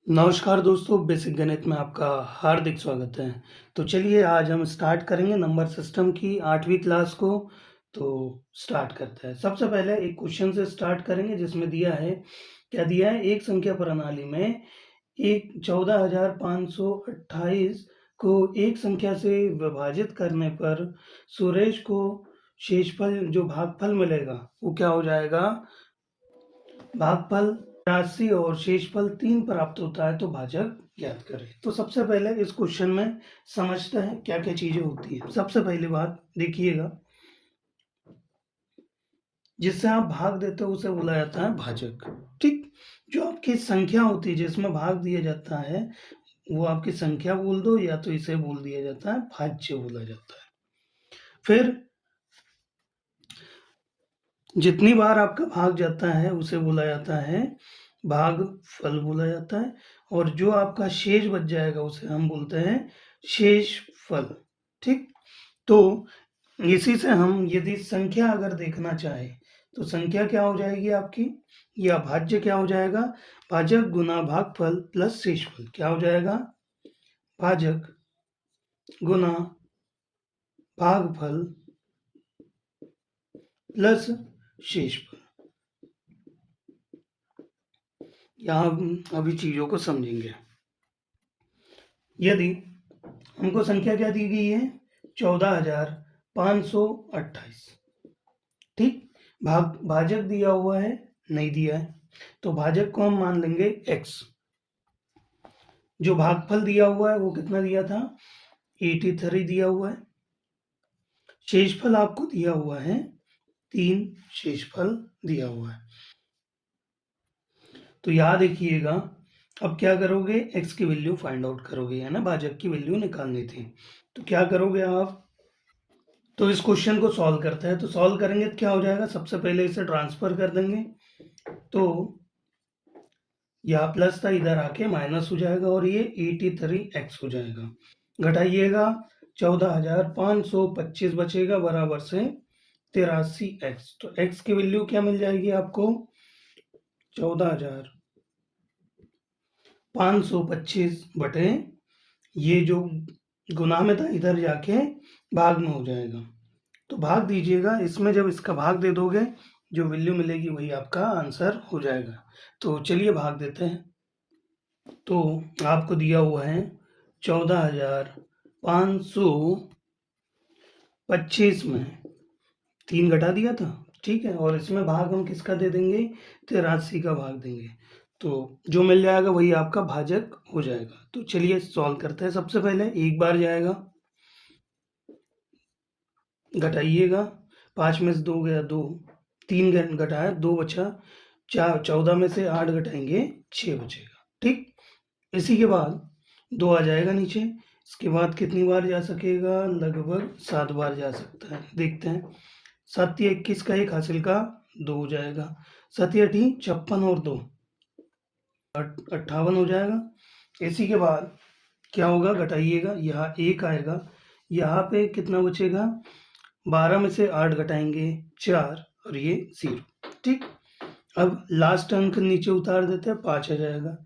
नमस्कार दोस्तों, बेसिक गणित में आपका हार्दिक स्वागत है। तो चलिए आज हम स्टार्ट करेंगे नंबर सिस्टम की 8वीं क्लास को। तो स्टार्ट करते हैं। सबसे पहले एक क्वेश्चन से स्टार्ट करेंगे जिसमें दिया है, क्या दिया है, एक संख्या प्रणाली में एक 14,528 को एक संख्या से विभाजित करने पर सुरेश को शेषफल जो भागफल मिलेगा वो क्या हो जाएगा? भागफल 83 और शेषफल 3 प्राप्त होता है, तो भाजक ज्ञात करें। तो सबसे पहले इस क्वेश्चन में समझते हैं क्या क्या चीजें होती है। सबसे पहली बात देखिएगा, जिससे आप भाग देते हो उसे बोला जाता है भाजक। ठीक, जो आपकी संख्या होती है जिसमें भाग दिया जाता है वो आपकी संख्या बोल दो या तो इसे बोल दिया जाता है भाज्य बोला जाता है। फिर जितनी बार आपका भाग जाता है उसे बोला जाता है भागफल बोला जाता है, और जो आपका शेष बच जाएगा उसे हम बोलते हैं शेषफल। ठीक, तो इसी से हम यदि संख्या अगर देखना चाहे तो संख्या क्या हो जाएगी आपकी, या भाज्य क्या हो जाएगा? भाजक गुना भागफल प्लस शेषफल। क्या हो जाएगा? भाजक गुना भागफल प्लस शेषफल। यहाँ हम अभी चीजों को समझेंगे। यदि हमको संख्या क्या दी गई है? 14,528। ठीक, भाजक दिया हुआ है? नहीं दिया है, तो भाजक को हम मान लेंगे x। जो भागफल दिया हुआ है वो कितना दिया था? 83 दिया हुआ है। शेषफल आपको दिया हुआ है 3, शेषफल दिया हुआ है। तो याद रखिएगा, अब क्या करोगे? x की वैल्यू फाइंड आउट करोगे, है ना, भाजक की वैल्यू निकालनी थी। तो क्या करोगे आप? तो इस क्वेश्चन को सॉल्व करते हैं। तो सॉल्व करेंगे तो क्या हो जाएगा? सबसे पहले इसे ट्रांसफर कर देंगे, तो यहाँ प्लस था इधर आके माइनस हो जाएगा और ये 83x हो जाएगा। घटाइएगा, 14,525 बचेगा बराबर से 83x। तो x की वैल्यू क्या मिल जाएगी आपको? 14,525 बटे ये जो गुना में था इधर जाके भाग में हो जाएगा। तो भाग दीजिएगा, इसमें जब इसका भाग दे दोगे जो वैल्यू मिलेगी वही आपका आंसर हो जाएगा। तो चलिए भाग देते हैं। तो आपको दिया हुआ है 14,525 में 3 घटा दिया था, ठीक है, और इसमें भाग हम किसका दे देंगे? 83 का भाग देंगे। तो जो मिल जाएगा वही आपका भाजक हो जाएगा। तो चलिए सॉल्व करते हैं। सबसे पहले एक बार जाएगा, घटाइएगा, 5 में से 2 गया 2, 3 घटाया 2 बचा, 14 में से 8 घटाएंगे 6 बचेगा। ठीक, इसी के बाद 2 आ जाएगा नीचे। इसके बाद कितनी बार जा सकेगा? लगभग 7 बार जा सकता है। देखते हैं, 7 या 21 का 1 हासिल का 2 हो जाएगा, 7 या 8 56 और 2 58 हो जाएगा। इसी के बाद क्या होगा? घटाइएगा, यहाँ 1 आएगा, यहाँ पे कितना बचेगा? 12 में से 8 घटाएंगे 4 और ये 0। ठीक, अब लास्ट अंक नीचे उतार देते हैं, 5 आ जाएगा।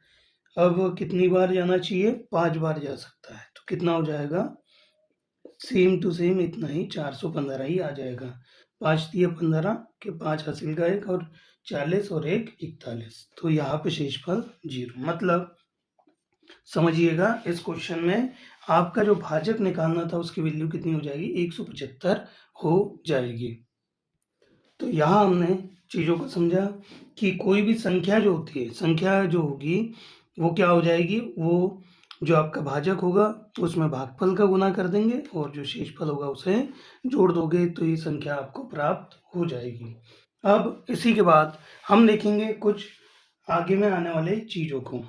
अब कितनी बार जाना चाहिए? 5 बार जा सकता है। तो कितना हो जाएगा? सेम टू सेम इतना ही, 415 ही आ जाएगा। 5 दिए 15 के 5 हासिल का 1 और 40 और 1 41। तो यहाँ पे शेषफल 0। मतलब समझिएगा, इस क्वेश्चन में आपका जो भाजक निकालना था उसकी वैल्यू कितनी हो जाएगी? 175 हो जाएगी। तो यहाँ हमने चीज़ों को समझा कि कोई भी संख्या जो होती है, संख्या जो होगी वो क्या हो जाएगी? वो जो आपका भाजक होगा उसमें भागफल का गुना कर देंगे और जो शेषफल होगा उसे जोड़ दोगे तो ये संख्या आपको प्राप्त हो जाएगी। अब इसी के बाद हम देखेंगे कुछ आगे में आने वाले चीज़ों को।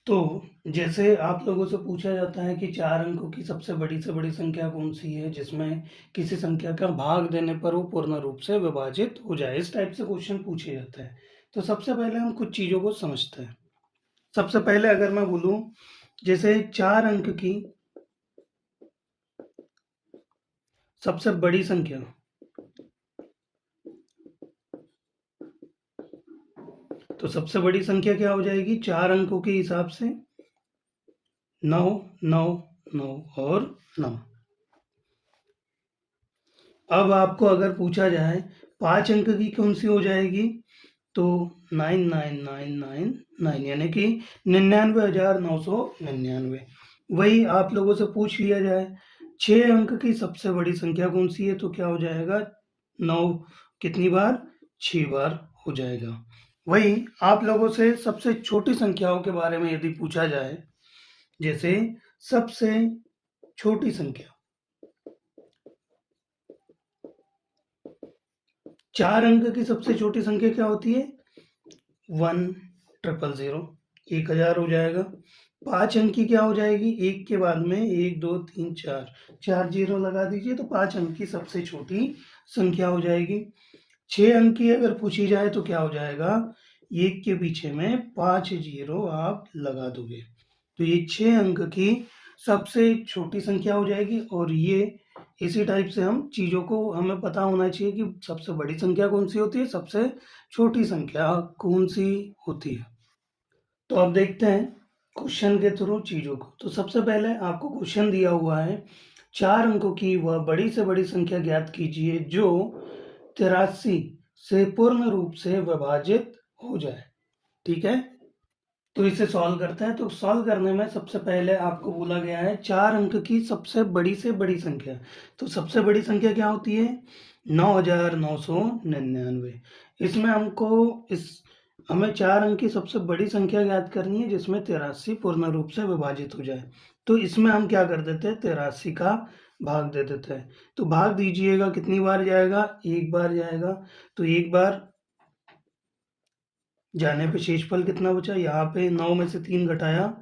तो जैसे आप लोगों से पूछा जाता है कि 4 अंकों की सबसे बड़ी से बड़ी संख्या कौन सी है जिसमें किसी संख्या का भाग देने पर वो पूर्ण रूप से विभाजित हो जाए, इस टाइप से क्वेश्चन पूछे जाते हैं। तो सबसे पहले हम कुछ चीज़ों को समझते हैं। सबसे पहले अगर मैं बोलूँ, जैसे 4 अंक की सबसे बड़ी संख्या, तो सबसे बड़ी संख्या क्या हो जाएगी 4 अंकों के हिसाब से 9 9 9 और 9। अब आपको अगर पूछा जाए 5 अंक की कौन सी हो जाएगी तो 99999 यानी कि 99,999। वही आप लोगों से पूछ लिया जाए 6 अंक की सबसे बड़ी संख्या कौन सी है तो क्या हो जाएगा 9 कितनी बार 6 बार हो जाएगा। वही आप लोगों से सबसे छोटी संख्याओं के बारे में यदि पूछा जाए जैसे सबसे छोटी संख्या 4 अंक की सबसे छोटी संख्या क्या होती है 1,000 1000 हो जाएगा। 5 अंक की क्या हो जाएगी एक के बाद में 1 2 3 4 जीरो लगा दीजिए तो 5 अंक की सबसे छोटी संख्या हो जाएगी। 6 अंक की अगर पूछी जाए तो क्या हो जाएगा एक के पीछे में 5 जीरो आप लगा दोगे तो ये 6 अंक की सबसे छोटी संख्या हो जाएगी। और ये इसी टाइप से हम चीज़ों को हमें पता होना चाहिए कि सबसे बड़ी संख्या कौन सी होती है सबसे छोटी संख्या कौन सी होती है। तो अब देखते हैं क्वेश्चन के थ्रू चीज़ों को। तो सबसे पहले आपको क्वेश्चन दिया हुआ है 4 अंकों की वह बड़ी से बड़ी संख्या ज्ञात कीजिए जो 83 से पूर्ण रूप से विभाजित हो जाए। ठीक है, तो इसे सॉल्व करते हैं। तो सॉल्व करने में सबसे पहले आपको बोला गया है 4 अंक की सबसे बड़ी से बड़ी संख्या। तो सबसे बड़ी संख्या क्या होती है 9,999। इसमें हमें 4 अंक की सबसे बड़ी संख्या ज्ञात करनी है जिसमें 83 पूर्ण रूप से विभाजित हो जाए। तो इसमें हम क्या कर देते हैं 83 का भाग दे देते हैं। तो भाग दीजिएगा कितनी बार जाएगा एक बार जाएगा। तो एक बार जाने पे शेषफल कितना बचा यहाँ पे 9 में से 3 घटाया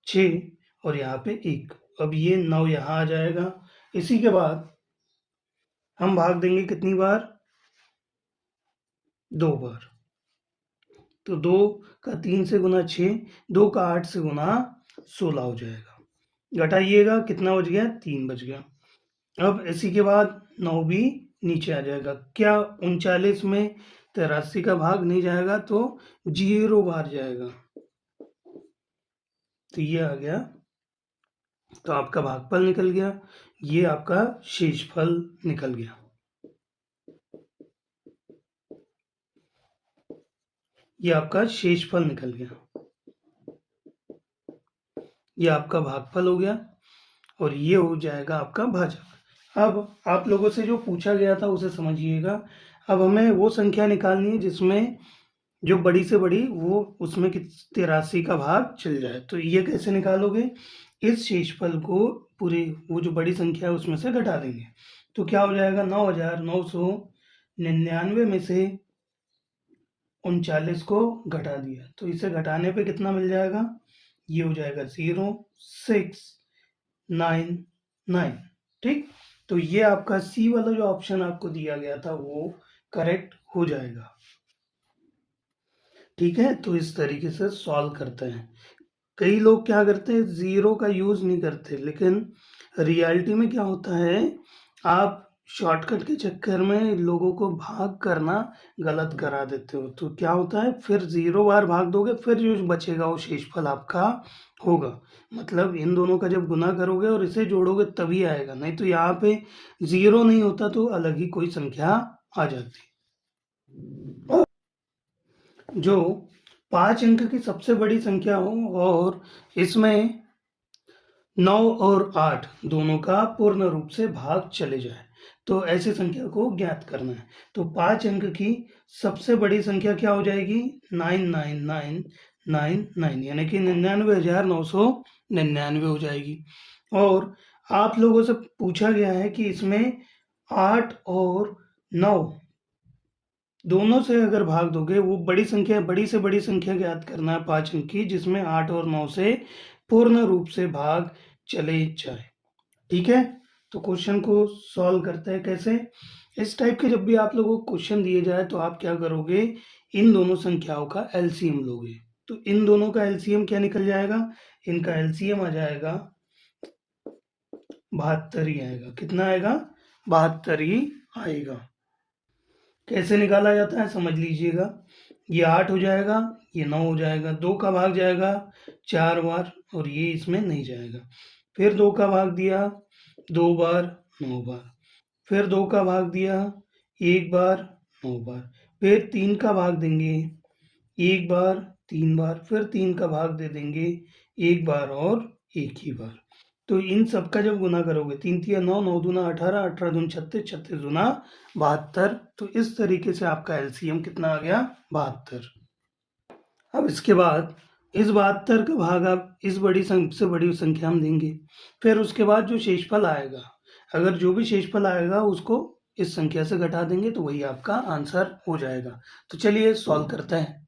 6 और यहाँ पे 1। अब ये 9 यहाँ आ जाएगा। इसी के बाद हम भाग देंगे कितनी बार 2 बार। तो 2 का 3 से गुना 6 2 का 8 से गुना 16 हो जाएगा। घटाइएगा कितना बच गया 3 बच गया। अब इसी के बाद 9 भी नीचे आ जाएगा। क्या 39 में 83 का भाग नहीं जाएगा तो 0 बार जाएगा। तो ये आ गया तो आपका भागफल निकल गया। ये आपका शेषफल निकल गया। ये आपका शेषफल निकल गया। ये आपका भागफल हो गया और ये हो जाएगा आपका भाजक। अब आप लोगों से जो पूछा गया था उसे समझिएगा। अब हमें वो संख्या निकालनी है जिसमें जो बड़ी से बड़ी वो उसमें 83 का भाग चल जाए। तो ये कैसे निकालोगे इस शेषफल को पूरी वो जो बड़ी संख्या है उसमें से घटा देंगे। तो क्या हो जाएगा 9,999 में से 39 को घटा दिया तो इसे घटाने पे कितना मिल जाएगा ये हो जाएगा 0699। ठीक, तो ये आपका सी वाला जो ऑप्शन आपको दिया गया था वो करेक्ट हो जाएगा। ठीक है, तो इस तरीके से सॉल्व करते हैं। कई लोग क्या करते हैं ज़ीरो का यूज़ नहीं करते लेकिन रियलिटी में क्या होता है आप शॉर्टकट के चक्कर में लोगों को भाग करना गलत करा देते हो। तो क्या होता है फिर 0 बार भाग दोगे फिर जो बचेगा वो शेषफल आपका होगा। मतलब इन दोनों का जब गुना करोगे और इसे जोड़ोगे तभी आएगा, नहीं तो यहाँ पे 0 नहीं होता तो अलग ही कोई संख्या आ जाती। और जो 5 अंक की सबसे बड़ी संख्या हो और इसमें 9 और 8 दोनों का पूर्ण रूप से भाग चले जाए तो ऐसी संख्या को ज्ञात करना है। तो 5 अंक की सबसे बड़ी संख्या क्या हो जाएगी 99999 यानी कि 99,999 हो जाएगी। और आप लोगों से पूछा गया है कि इसमें 8 और 9 दोनों से अगर भाग दोगे वो बड़ी से बड़ी संख्या ज्ञात करना है 5 अंक की जिसमें 8 और 9 से पूर्ण रूप से भाग चले जाए। ठीक है, तो क्वेश्चन को सॉल्व करते हैं कैसे। इस टाइप के जब भी आप लोगों को क्वेश्चन दिए जाए तो आप क्या करोगे इन दोनों संख्याओं का एलसीएम लोगे। तो इन दोनों का एलसीएम क्या निकल जाएगा इनका एलसीएम आ जाएगा 72 ही आएगा। कितना आएगा 72 ही आएगा। कैसे निकाला जाता है समझ लीजिएगा। ये 8 हो जाएगा, ये 9 हो जाएगा, 2 का भाग जाएगा 4 बार और ये इसमें नहीं जाएगा। फिर 2 का भाग दिया 2 बार 9 बार, फिर 2 का भाग दिया 1 बार 9 बार, फिर 3 का भाग देंगे 1 बार 3 बार, फिर 3 का भाग दे देंगे 1 बार और 1 ही बार। तो इन सब का जब गुना करोगे 3 तिया 9, 9 दूना 18, 18 दूनी 36, 36 दूना 72। तो इस तरीके से आपका एलसीएम कितना आ गया 72। अब इसके बाद इस 72 का भाग आप इस सबसे बड़ी संख्या में देंगे। फिर उसके बाद जो शेषफल आएगा, अगर जो भी शेषफल आएगा उसको इस संख्या से घटा देंगे तो वही आपका आंसर हो जाएगा। तो चलिए सॉल्व करते हैं।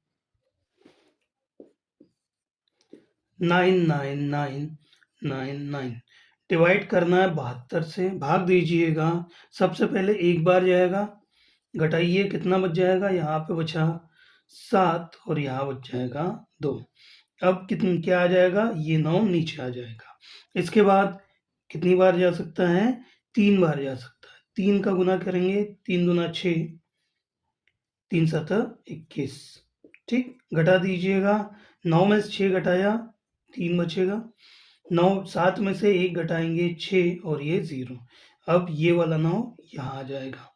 99999 डिवाइड करना है 72 से, भाग दीजिएगा। सबसे पहले एक बार जाएगा, घटाइए कितना बच जाएगा, यहाँ पे बचा 7 और यहाँ बच जाएगा 2। अब कितनी क्या आ जाएगा, ये 9 नीचे आ जाएगा। इसके बाद कितनी बार जा सकता है, 3 बार जा सकता है। 3 का गुना करेंगे, 3 दूना 6, 3 7 21। ठीक, घटा दीजिएगा। 9 में से 6 घटाया 3 बचेगा। 9 7 में से 1 घटाएंगे 6 और ये 0। अब ये वाला 9 यहाँ आ जाएगा।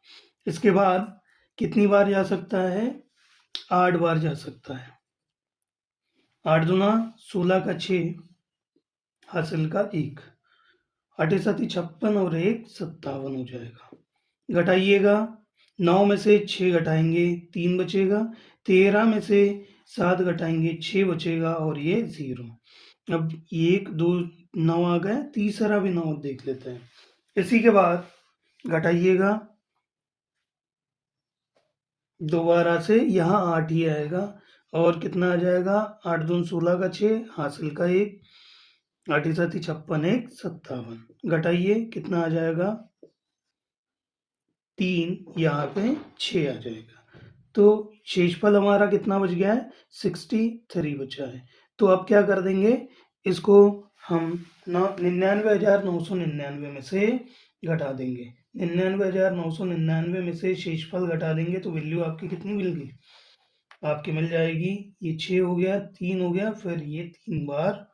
इसके बाद कितनी बार जा सकता है, 8 बार जा सकता है। 8 दूना 16 का 6, हासिल का 1, 8 7 56 और 1 57 हो जाएगा। घटाइएगा, 9 में से 6 घटाएंगे 3 बचेगा, 13 में से 7 घटाएंगे 6 बचेगा और ये 0। अब 1 2 9 आ गए, तीसरा भी 9 देख लेते हैं। इसी के बाद घटाइएगा, दोबारा से यहाँ 8 ही आएगा और कितना आ जाएगा, 8 दून 16 का 6, हासिल का 1, 8 7 56 1 57। घटाइए कितना आ जाएगा, 3, यहाँ पे 6 आ जाएगा। तो शेषफल हमारा कितना बच गया है, 63 बचा है। तो अब क्या कर देंगे, इसको हम 99,999 में से घटा देंगे। 99,999 में से शेषफल घटा देंगे तो वैल्यू आपकी कितनी मिल गई, आपकी मिल जाएगी, ये 6 हो गया, 3 हो गया, फिर ये 3 बार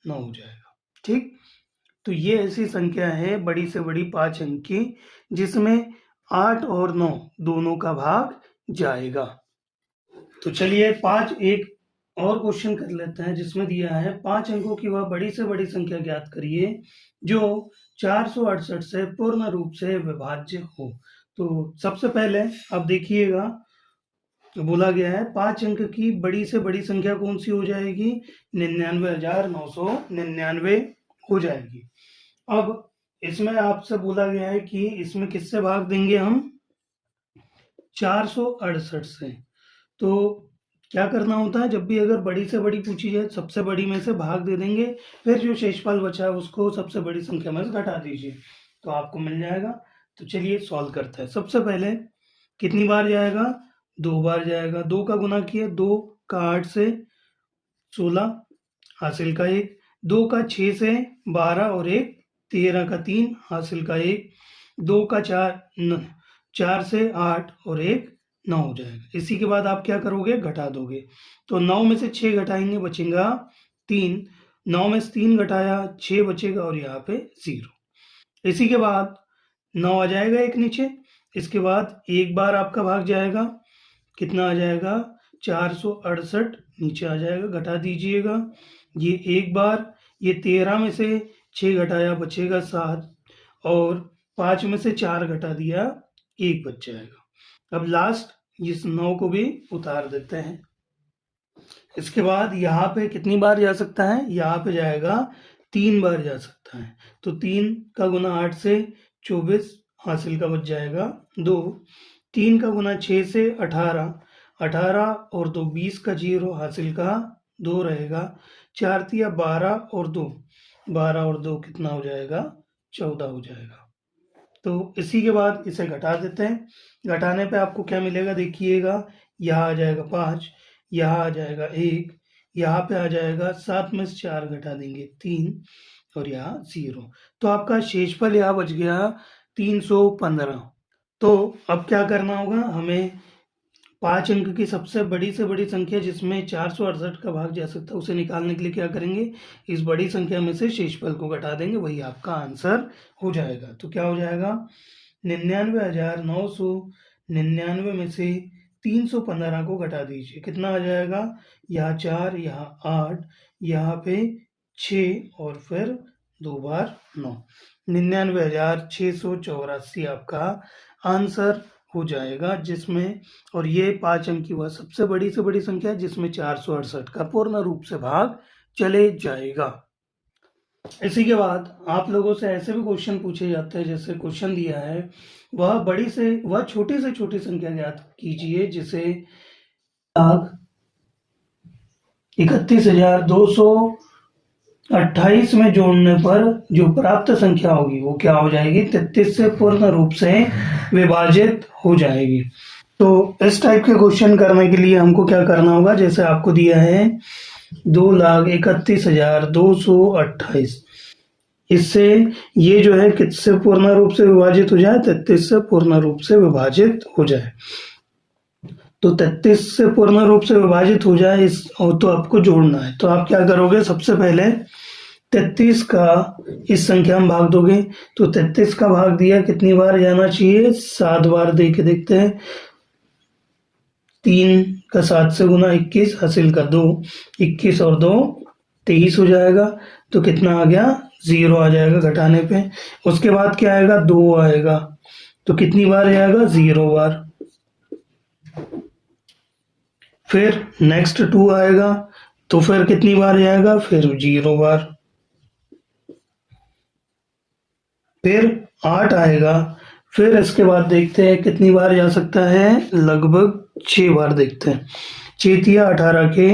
9 हो जाएगा। ठीक, तो ये ऐसी संख्या है बड़ी से बड़ी 5 अंक की जिसमें 8 और 9 दोनों का भाग जाएगा। तो चलिए 5 एक और क्वेश्चन कर लेते हैं जिसमें दिया है 5 अंकों की वह बड़ी से बड़ी संख्या ज्ञात करिए जो 468 से पूर्ण रूप से विभाज्य हो। तो सबसे पहले अब देखिएगा, बोला गया है 5 अंक की बड़ी से बड़ी संख्या कौन सी हो जाएगी, 99,999 हो जाएगी। अब इसमें आपसे बोला गया है कि इसमें किससे भाग देंगे हम, 468 से। तो क्या करना होता है, जब भी अगर बड़ी से बड़ी पूछी जाए सबसे बड़ी में से भाग दे देंगे, फिर जो शेषफल बचा है उसको सबसे बड़ी संख्या में से घटा दीजिए तो आपको मिल जाएगा। तो चलिए सॉल्व करते हैं। सबसे पहले कितनी बार जाएगा, 2 बार जाएगा। 2 का गुना किया, 2 का 8 से 16, हासिल का 1, 2 का 6 से 12 और 1 13 का 3, हासिल का 1, 2 का 4 से 8 और 1 9 हो जाएगा। इसी के बाद आप क्या करोगे, घटा दोगे। तो 9 में से 6 घटाएंगे, बचेगा 3, 9 में से 3 घटाया 6 बचेगा और यहाँ पे 0। इसी के बाद 9 आ जाएगा एक नीचे। इसके बाद एक बार आपका भाग जाएगा, कितना आ जाएगा, 468 नीचे आ जाएगा, घटा दीजिएगा। ये एक बार, ये 13 में से 6 घटाया बचेगा 7 और 5 में से 4 घटा दिया 1 बच जाएगा। अब लास्ट इस 9 को भी उतार देते हैं। इसके बाद यहाँ पे कितनी बार जा सकता है, यहाँ पे जाएगा 3 बार जा सकता है। तो 3 का गुना 8 से 24, हासिल का बच जाएगा 2, 3 का गुना 6 से 18, 18 और 2 20 का 0, हासिल का 2 रहेगा। 4 तिया 12 और 2, 12 और 2 कितना हो जाएगा, 14 हो जाएगा। तो इसी के बाद इसे घटा देते हैं। घटाने पे आपको क्या मिलेगा, देखिएगा, यहाँ आ जाएगा 5, यहाँ आ जाएगा 1, यहाँ पे आ जाएगा 7 में से 4 घटा देंगे 3 और यहाँ 0। तो आपका शेषफल यहाँ बच गया 315। तो अब क्या करना होगा, हमें 5 अंक की सबसे बड़ी से बड़ी संख्या जिसमें 468 का भाग जा सकता है उसे निकालने के लिए क्या करेंगे, इस बड़ी संख्या में से शेषफल को घटा देंगे, वही आपका आंसर हो जाएगा। तो क्या हो जाएगा, 99,999 में से 315 को घटा दीजिए, कितना आ जाएगा, यहाँ 4, यहाँ 8, यहाँ पे 6 और फिर 2 बार 9, 99,684 आपका आंसर हो जाएगा। जिसमें और ये 5 अंक की वह सबसे बड़ी से बड़ी संख्या है जिसमें 468 का पूर्ण रूप से भाग चले जाएगा। इसी के बाद आप लोगों से ऐसे भी क्वेश्चन पूछे जाते हैं, जैसे क्वेश्चन दिया है वह छोटी से छोटी संख्या ज्ञात कीजिए जिसे 31,228 में जोड़ने पर जो प्राप्त संख्या होगी वो क्या हो जाएगी, 33 से पूर्ण रूप से विभाजित हो जाएगी। तो इस टाइप के क्वेश्चन करने के लिए हमको क्या करना होगा, जैसे आपको दिया है 2,31,228, इससे ये जो है किससे पूर्ण रूप से विभाजित हो जाए, 33 से पूर्ण रूप से विभाजित हो जाए। तो 33 से पूर्ण रूप से विभाजित हो जाए इस, और तो आपको जोड़ना है। तो आप क्या करोगे, सबसे पहले 33 का इस संख्या में भाग दोगे। तो 33 का भाग दिया कितनी बार जाना चाहिए, 7 बार दे के देखते हैं। 3 का 7 से गुना 21 हासिल का 2, 21 और 2 23 हो जाएगा। तो कितना आ गया, 0 आ जाएगा घटाने पे। उसके बाद क्या आएगा, 2 आएगा। तो कितनी बार आएगा, 0 बार। फिर नेक्स्ट 2 आएगा, तो फिर कितनी बार जाएगा, फिर 0 बार। फिर 8 आएगा। फिर इसके बाद देखते हैं कितनी बार जा सकता है, लगभग 6 बार देखते हैं। 6 तिया 18 के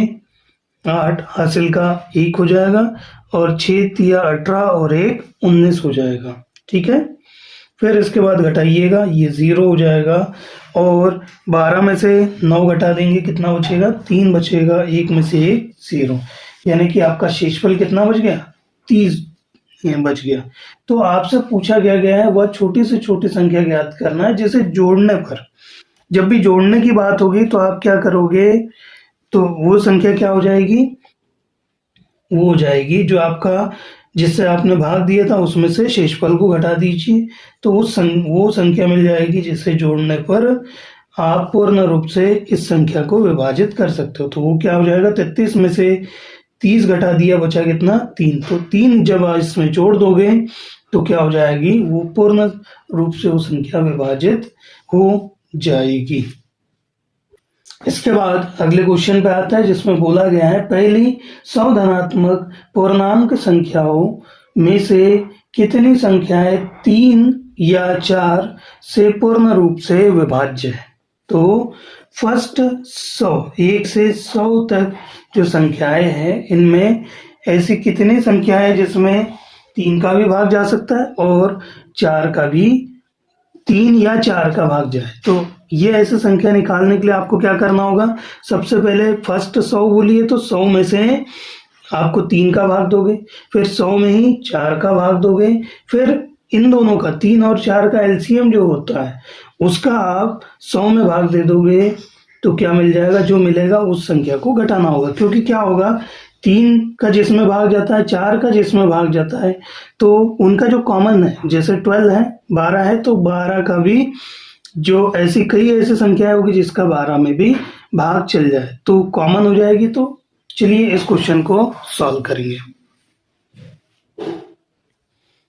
8 हासिल का 1 हो जाएगा, और 6 तिया 18 और 1 19 हो जाएगा। ठीक है। फिर इसके बाद घटाइएगा, ये 0 हो जाएगा, और 12 में से 9 घटा देंगे, कितना बचेगा, 3 बचेगा, 1 में से 1 0, यानी कि आपका शेषफल कितना बच गया, 30 बच गया। तो आपसे पूछा गया है वह छोटी से छोटी संख्या ज्ञात करना है जिसे जोड़ने पर, जब भी जोड़ने की बात होगी तो आप क्या करोगे, तो वो संख्या क्या हो जाएगी, वो हो जाएगी जो आपका जिससे आपने भाग दिया था उसमें से शेषफल को घटा दीजिए, तो वो संख्या मिल जाएगी जिसे जोड़ने पर आप पूर्ण रूप से इस संख्या को विभाजित कर सकते हो। तो वो क्या हो जाएगा, 33 में से 30 घटा दिया, बचा कितना, 3। तो 3 जब आप इसमें जोड़ दोगे तो क्या हो जाएगी, वो पूर्ण रूप से वो संख्या विभाजित हो जाएगी। इसके बाद अगले क्वेश्चन पे आता है जिसमें बोला गया है पहली 100 धनात्मक पूर्णांक संख्याओं में से कितनी संख्याएं 3 या 4 से पूर्ण रूप से विभाज्य है। तो फर्स्ट 100, 1 से 100 तक जो संख्याएं हैं इनमें ऐसी कितनी संख्याएं जिसमें 3 का भी भाग जा सकता है और 4 का भी, 3 या 4 का भाग जाए। तो ये ऐसे संख्या निकालने के लिए आपको क्या करना होगा, सबसे पहले फर्स्ट 100 बोलिए, तो 100 में से आपको 3 का भाग दोगे, फिर 100 में ही 4 का भाग दोगे, फिर इन दोनों का 3 और 4 का एलसीएम जो होता है उसका आप 100 में भाग दे दोगे। तो क्या मिल जाएगा, जो मिलेगा उस संख्या को घटाना होगा, क्योंकि क्या होगा, 3 का जिसमें भाग जाता है, 4 का जिसमें भाग जाता है, तो उनका जो कॉमन है, जैसे 12 है, 12 है, तो 12 का भी जो ऐसी कई ऐसी संख्या होगी जिसका 12 में भी भाग चल जाए तो कॉमन हो जाएगी। तो चलिए इस क्वेश्चन को सॉल्व करेंगे।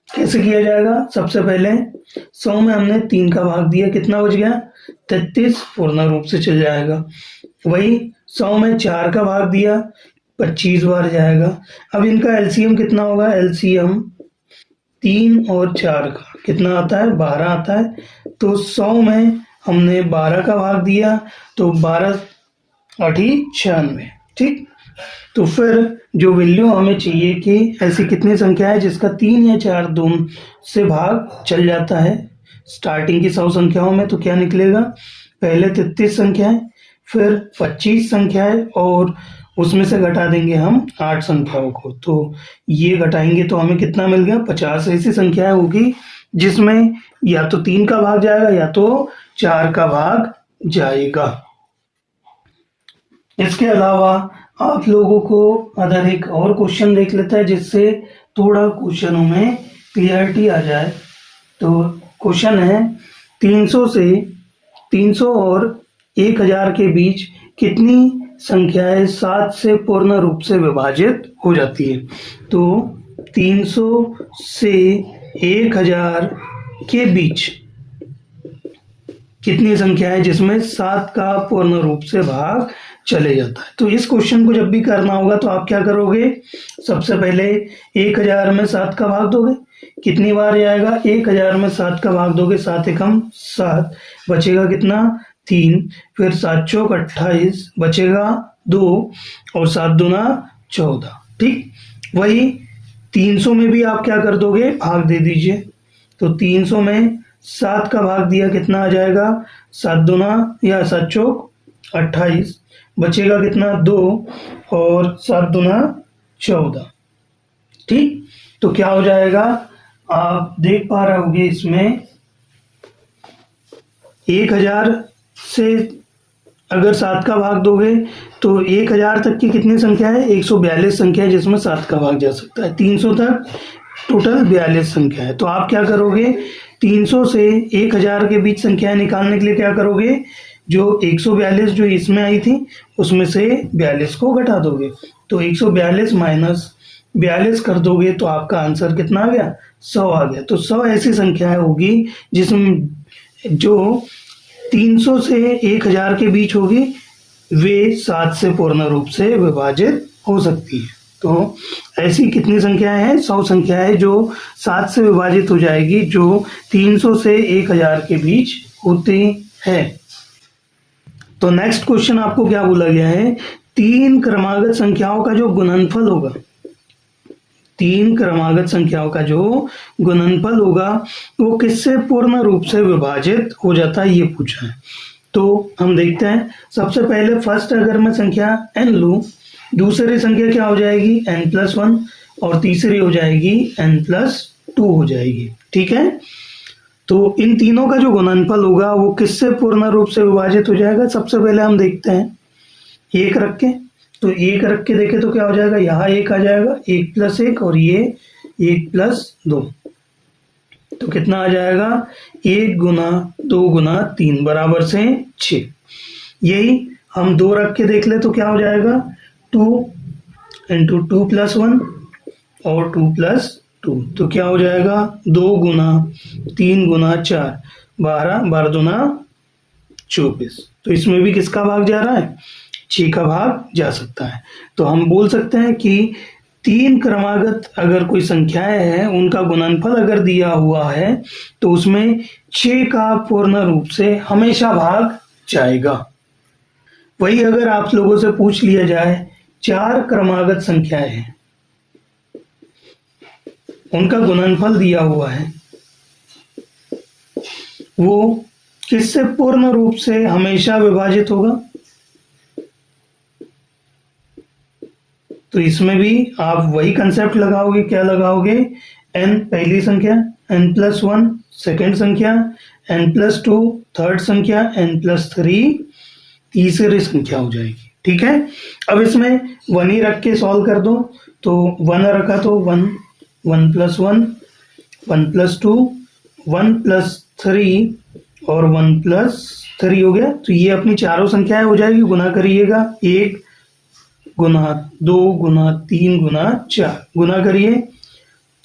कैसे किया जाएगा, सबसे पहले 100 में हमने 3 का भाग दिया, कितना बच गया, 33 पूर्ण रूप से चल जाएगा। वही 100 में 4 का भाग दिया, 25 बार जाएगा। अब इनका एलसीएम कितना होगा, एलसीएम 3 और 4 का कितना आता है, 12 आता है। तो 100 में हमने 12 का भाग दिया, तो 12 8 96, ठीक। तो फिर जो वैल्यू हमें चाहिए कि ऐसी कितनी संख्या है जिसका 3 या 4 दोनों से भाग चल जाता है स्टार्टिंग की 100 संख्याओं में, तो क्या निकलेगा, पहले 33 संख्याएं, फिर 25 संख्याएं, और उसमें से घटा देंगे हम 8 संख्याओं को। तो ये घटाएंगे तो हमें कितना मिल गया, 50 ऐसी संख्याएं होगी जिसमें या तो 3 का भाग जाएगा या तो 4 का भाग जाएगा। इसके अलावा आप लोगों को अदर एक और क्वेश्चन देख लेते हैं जिससे थोड़ा क्वेश्चनों में क्लियरिटी आ जाए। तो क्वेश्चन है 300 और 1000 के बीच कितनी संख्याएं 7 से पूर्ण रूप से विभाजित हो जाती है। तो 300 से 1000 के बीच कितनी संख्या है जिसमें 7 का पूर्ण रूप से भाग चले जाता है। तो इस क्वेश्चन को जब भी करना होगा तो आप क्या करोगे, सबसे पहले 1000 में 7 का भाग दोगे, कितनी बार आएगा, 1000 में 7 का भाग दोगे, 7 एकम 7, बचेगा कितना 3, फिर 7 चौक 28, बचेगा 2 और 7 दूना 14। ठीक, वही 300 में भी आप क्या कर दोगे, भाग दे दीजिए। तो 300 में 7 का भाग दिया, कितना आ जाएगा, 7 दूना या 7 चौक 28, बचेगा कितना 2 और 7 दूना 14। ठीक, तो क्या हो जाएगा, आप देख पा रहे होंगे इसमें 1000 से अगर 7 का भाग दोगे तो 1000 तक की कितनी संख्या है, 142 संख्या है जिसमें 7 का भाग जा सकता है। 300 तक टोटल 42 संख्या है। तो आप क्या करोगे, 300 से 1000 के बीच संख्याएं निकालने के लिए क्या करोगे, जो 142 जो इसमें आई थी उसमें से 42 को घटा दोगे। तो 142 माइनस 42 कर दोगे तो आपका आंसर कितना आ गया, 100 आ गया। तो 100 ऐसी संख्याएं होगी जिसमें जो 300 से 1000 के बीच होगी, वे 7 से पूर्ण रूप से विभाजित हो सकती है। तो ऐसी कितनी संख्याएं हैं, 100 संख्याएं जो 7 से विभाजित हो जाएगी, जो 300 से 1000 के बीच होती है। तो नेक्स्ट क्वेश्चन आपको क्या बोला गया है, 3 क्रमागत संख्याओं का जो गुणनफल होगा, 3 क्रमागत संख्याओं का जो गुणनफल होगा वो किससे पूर्ण रूप से विभाजित हो जाता है, ये पूछा है। तो हम देखते हैं, सबसे पहले फर्स्ट अगर मैं संख्या n लूँ, दूसरी संख्या क्या हो जाएगी n+1 और तीसरी हो जाएगी n+2 हो जाएगी। ठीक है, तो इन तीनों का जो गुणनफल होगा वो किससे पूर्ण रूप से विभाजित हो जाएगा। सबसे पहले हम देखते हैं 1 रख के, तो 1 रख के देखे तो क्या हो जाएगा, यहाँ 1 आ जाएगा, 1+1 और ये 1+2, तो कितना आ जाएगा, 1 गुना 2 गुना 3 बराबर से 6। यही हम 2 रख के देख ले तो क्या हो जाएगा, 2 × 2+1 और 2+2, तो क्या हो जाएगा, 2 गुना 3 गुना 4, 12, 12 दूना 24। तो इसमें भी किसका भाग जा रहा है, 6 का भाग जा सकता है। तो हम बोल सकते हैं कि 3 क्रमागत अगर कोई संख्याएं हैं उनका गुणनफल अगर दिया हुआ है तो उसमें 6 का पूर्ण रूप से हमेशा भाग जाएगा। वही अगर आप लोगों से पूछ लिया जाए 4 क्रमागत संख्याएं हैं, उनका गुणनफल दिया हुआ है, वो किससे पूर्ण रूप से हमेशा विभाजित होगा। तो इसमें भी आप वही कंसेप्ट लगाओगे, क्या लगाओगे, n पहली संख्या, n+1 सेकेंड संख्या, n+2 थर्ड संख्या, n+3 तीसरी संख्या हो जाएगी। ठीक है, अब इसमें 1 ही रख के सॉल्व कर दो, तो 1 रखा तो 1, 1+1, 1+2, 1+3 और 1+3 हो गया। तो ये अपनी चारों संख्याएं हो जाएगी, गुना करिएगा, 1 गुना 2 गुना 3 गुना 4, गुना करिए,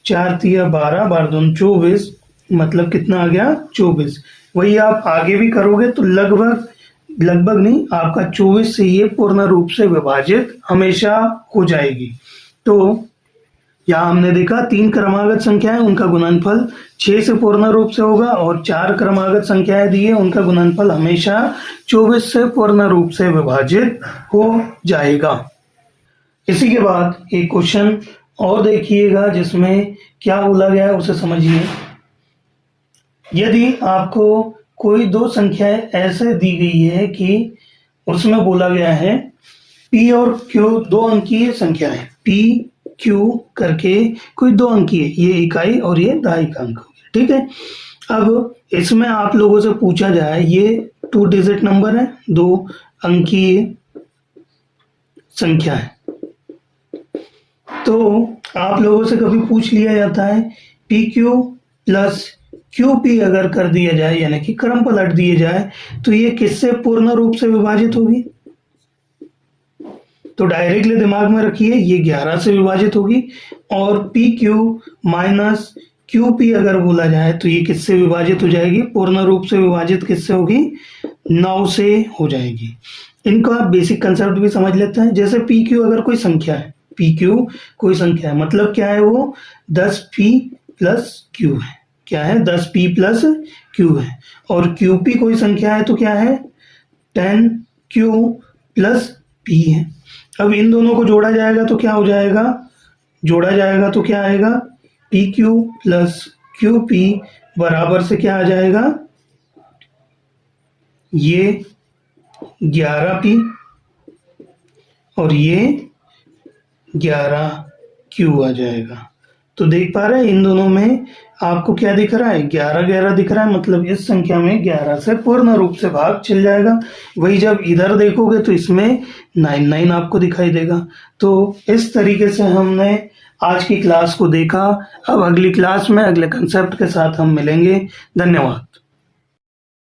4 तिया 12, 12 दूनी 24, मतलब कितना आ गया, 24। वही आप आगे भी करोगे तो लगभग नहीं, आपका 24 से ये पूर्ण रूप से विभाजित हमेशा हो जाएगी। तो यहाँ हमने देखा 3 क्रमागत संख्याएं, उनका गुणनफल 6 से पूर्ण रूप से होगा, और 4 क्रमागत संख्याएं दी है, उनका गुणनफल हमेशा 24 से पूर्ण रूप से विभाजित हो जाएगा। इसी के बाद एक क्वेश्चन और देखिएगा जिसमें क्या बोला गया है उसे समझिए। यदि आपको कोई 2 संख्याएं ऐसे दी गई है कि उसमें बोला गया है P और Q 2 अंकीय संख्या है, P Q करके कोई 2 अंकीय, ये इकाई और ये दहाई का अंक हो गया। ठीक है, अब इसमें आप लोगों से पूछा जाए, ये 2 डिजिट नंबर है, 2 अंकीय, संख्या है। तो आप लोगों से कभी पूछ लिया जाता है P Q plus Q P अगर कर दिया जाए यानी कि क्रम पलट दिए जाए तो ये किससे पूर्ण रूप से विभाजित होगी? तो डायरेक्टली दिमाग में रखिए ये 11 से विभाजित होगी और P Q minus Q P अगर बोला जाए तो ये किससे विभाजित हो जाएगी? पूर्ण रूप से विभाजित किससे होगी? 9 से हो जाएगी। इनको आप बेसिक कंसेप्ट भी समझ लेते हैं। जैसे पी क्यू अगर कोई संख्या है, पी क्यू कोई संख्या है मतलब क्या है? वो 10p प्लस क्यू है। क्या है? 10p प्लस क्यू है। और क्यू पी कोई संख्या है तो क्या है? 10q प्लस p है। अब इन दोनों को जोड़ा जाएगा तो क्या हो जाएगा? जोड़ा जाएगा तो क्या आएगा? P Q plus Q P बराबर से क्या आ जाएगा? ये 11p और ये 11q आ जाएगा। तो देख पा रहे हैं इन दोनों में आपको क्या दिख रहा है? 11 दिख रहा है मतलब इस संख्या में 11 से पूर्ण रूप से भाग चल जाएगा। वही जब इधर देखोगे तो इसमें 9 आपको दिखाई देगा। तो इस तरीके से हमने आज की क्लास को देखा। अब अगली क्लास में अगले कंसेप्ट के साथ हम मिलेंगे। धन्यवाद।